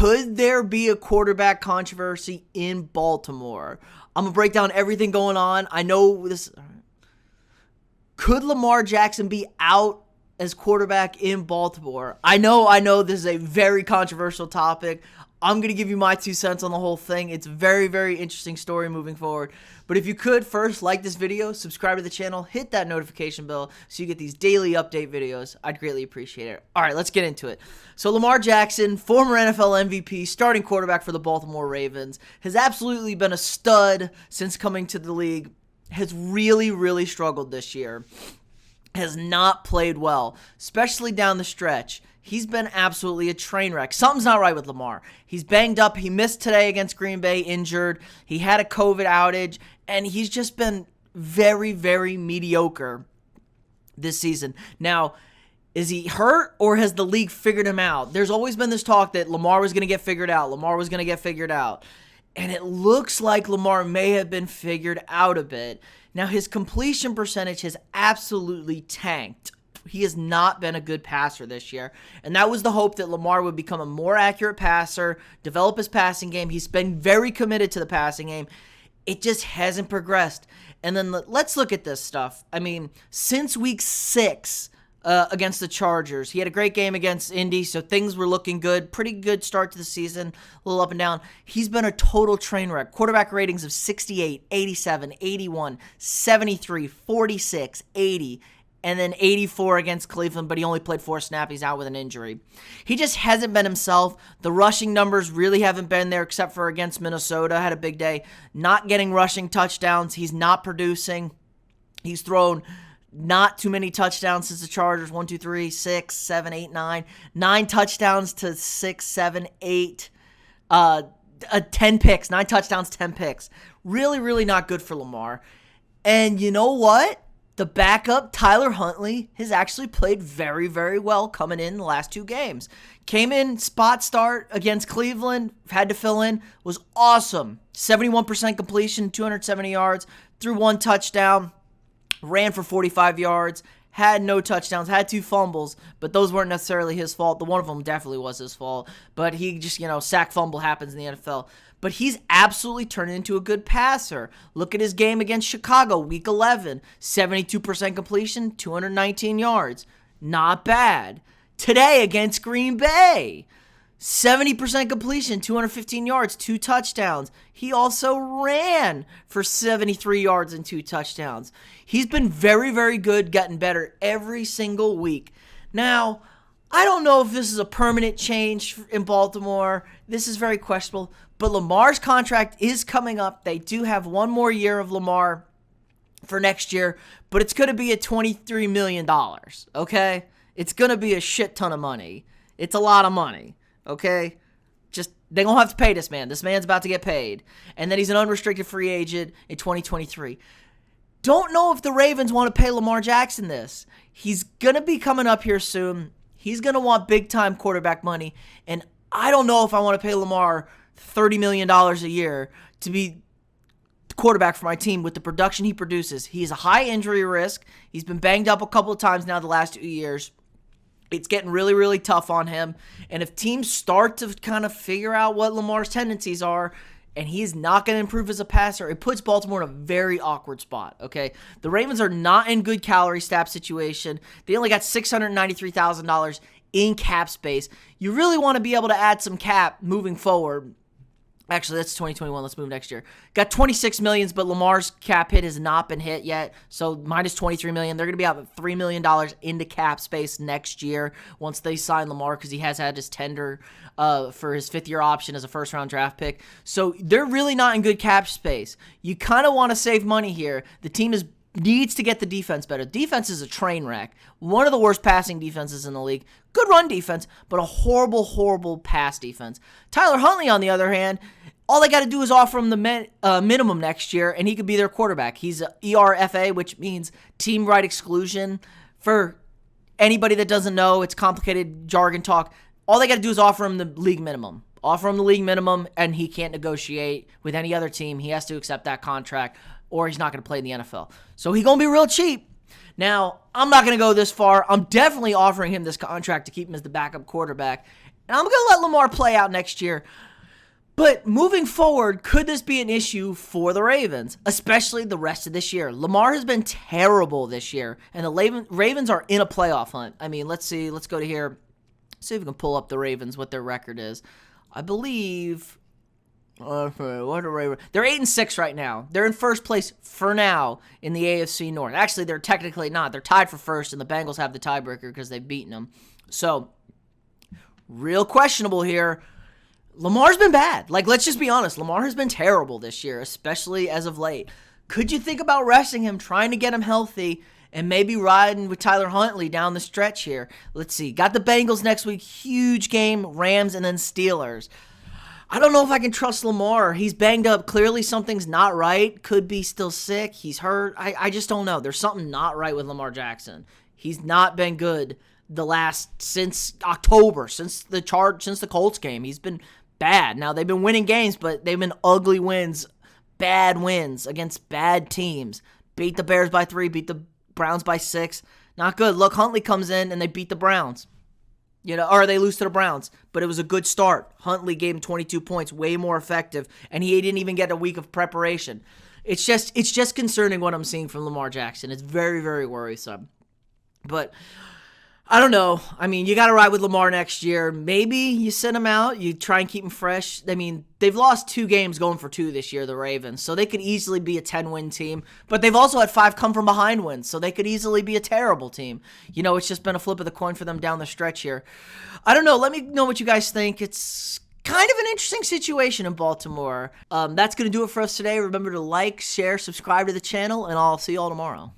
Could there be a quarterback controversy in Baltimore? I'm going to break down everything going on. I know this. Could Lamar Jackson be out as quarterback in Baltimore? I know this is a very controversial topic. I'm going to give you my 2 cents on the whole thing. It's a very, very interesting story moving forward. But if you could, first, like this video, subscribe to the channel, hit that notification bell so you get these daily update videos. I'd greatly appreciate it. All right, let's get into it. So Lamar Jackson, former NFL MVP, starting quarterback for the Baltimore Ravens, has absolutely been a stud since coming to the league, has really, really struggled this year, has not played well, especially down the stretch. He's been absolutely a train wreck. Something's not right with Lamar. He's banged up. He missed today against Green Bay, injured. He had a COVID outage, and he's just been very, very mediocre this season. Now, is he hurt, or has the league figured him out? There's always been this talk that Lamar was going to get figured out. Lamar was going to get figured out. And it looks like Lamar may have been figured out a bit. Now, his completion percentage has absolutely tanked. He has not been a good passer this year, and that was the hope that Lamar would become a more accurate passer, develop his passing game. He's been very committed to the passing game. It just hasn't progressed. And then let's look at this stuff. I mean, since week 6 against the Chargers, he had a great game against Indy, so things were looking good. Pretty good start to the season, a little up and down. He's been a total train wreck. Quarterback ratings of 68, 87, 81, 73, 46, 80, and then 84 against Cleveland, but he only played 4 snaps. He's out with an injury. He just hasn't been himself. The rushing numbers really haven't been there except for against Minnesota. Had a big day. Not getting rushing touchdowns. He's not producing. He's thrown not too many touchdowns since the Chargers. 1, 2, 3, 6, 7, 8, 9. 9 touchdowns to 6, 7, 8. 10 picks. 9 touchdowns, 10 picks. Really, really not good for Lamar. And you know what? The backup, Tyler Huntley, has actually played very, very well coming in the last 2 games. Came in, spot start against Cleveland, had to fill in, was awesome. 71% completion, 270 yards, threw 1 touchdown, ran for 45 yards, had no touchdowns, had 2 fumbles, but those weren't necessarily his fault. The one of them definitely was his fault, but he just, sack fumble happens in the NFL. But he's absolutely turned into a good passer. Look at his game against Chicago, week 11. 72% completion, 219 yards. Not bad. Today against Green Bay, 70% completion, 215 yards, 2 touchdowns. He also ran for 73 yards and 2 touchdowns. He's been very, very good, getting better every single week. Now, I don't know if this is a permanent change in Baltimore. This is very questionable. But Lamar's contract is coming up. They do have 1 more year of Lamar for next year, but it's going to be at $23 million, okay? It's going to be a shit ton of money. It's a lot of money, okay? Just, they're going to have to pay this man. This man's about to get paid. And then he's an unrestricted free agent in 2023. Don't know if the Ravens want to pay Lamar Jackson this. He's going to be coming up here soon. He's going to want big-time quarterback money, and I don't know if I want to pay Lamar $30 million a year to be the quarterback for my team with the production he produces. He has a high injury risk. He's been banged up a couple of times now the last 2 years. It's getting really, really tough on him, and if teams start to kind of figure out what Lamar's tendencies are, and he's not going to improve as a passer, it puts Baltimore in a very awkward spot, okay? The Ravens are not in good salary cap situation. They only got $693,000 in cap space. You really want to be able to add some cap moving forward. Actually, that's 2021. Let's move next year. Got $26 million, but Lamar's cap hit has not been hit yet. So minus $23 million. They're going to be out $3 million into cap space next year once they sign Lamar, because he has had his tender for his 5th-year option as a first-round draft pick. So they're really not in good cap space. You kind of want to save money here. The team needs to get the defense better. Defense is a train wreck. One of the worst passing defenses in the league. Good run defense, but a horrible, horrible pass defense. Tyler Huntley, on the other hand, all they got to do is offer him the minimum next year, and he could be their quarterback. He's a ERFA, which means team right exclusion. For anybody that doesn't know, it's complicated jargon talk. All they got to do is offer him the league minimum. Offer him the league minimum, and he can't negotiate with any other team. He has to accept that contract, or he's not going to play in the NFL. So he's going to be real cheap. Now, I'm not going to go this far. I'm definitely offering him this contract to keep him as the backup quarterback. And I'm going to let Lamar play out next year. But moving forward, could this be an issue for the Ravens, especially the rest of this year? Lamar has been terrible this year, and the Ravens are in a playoff hunt. I mean, let's see. Let's go to here. See if we can pull up the Ravens, what their record is. I believe what are Ravens? They're 8-6 right now. They're in first place for now in the AFC North. Actually, they're technically not. They're tied for first, and the Bengals have the tiebreaker because they've beaten them. So, real questionable here. Lamar's been bad. Like, let's just be honest. Lamar has been terrible this year, especially as of late. Could you think about resting him, trying to get him healthy, and maybe riding with Tyler Huntley down the stretch here? Let's see. Got the Bengals next week. Huge game. Rams and then Steelers. I don't know if I can trust Lamar. He's banged up. Clearly something's not right. Could be still sick. He's hurt. I just don't know. There's something not right with Lamar Jackson. He's not been good since October, since the Colts game. He's been bad. Now, they've been winning games, but they've been ugly wins, bad wins against bad teams. Beat the Bears by 3, beat the Browns by 6. Not good. Look, Huntley comes in and they beat the Browns. Or they lose to the Browns, but it was a good start. Huntley gave him 22 points, way more effective, and he didn't even get a week of preparation. It's just concerning what I'm seeing from Lamar Jackson. It's very, very worrisome. But I don't know. I mean, you got to ride with Lamar next year. Maybe you send him out. You try and keep him fresh. I mean, they've lost 2 games going for 2 this year, the Ravens. So they could easily be a 10-win team. But they've also had 5 come-from-behind wins. So they could easily be a terrible team. It's just been a flip of the coin for them down the stretch here. I don't know. Let me know what you guys think. It's kind of an interesting situation in Baltimore. That's going to do it for us today. Remember to like, share, subscribe to the channel, and I'll see you all tomorrow.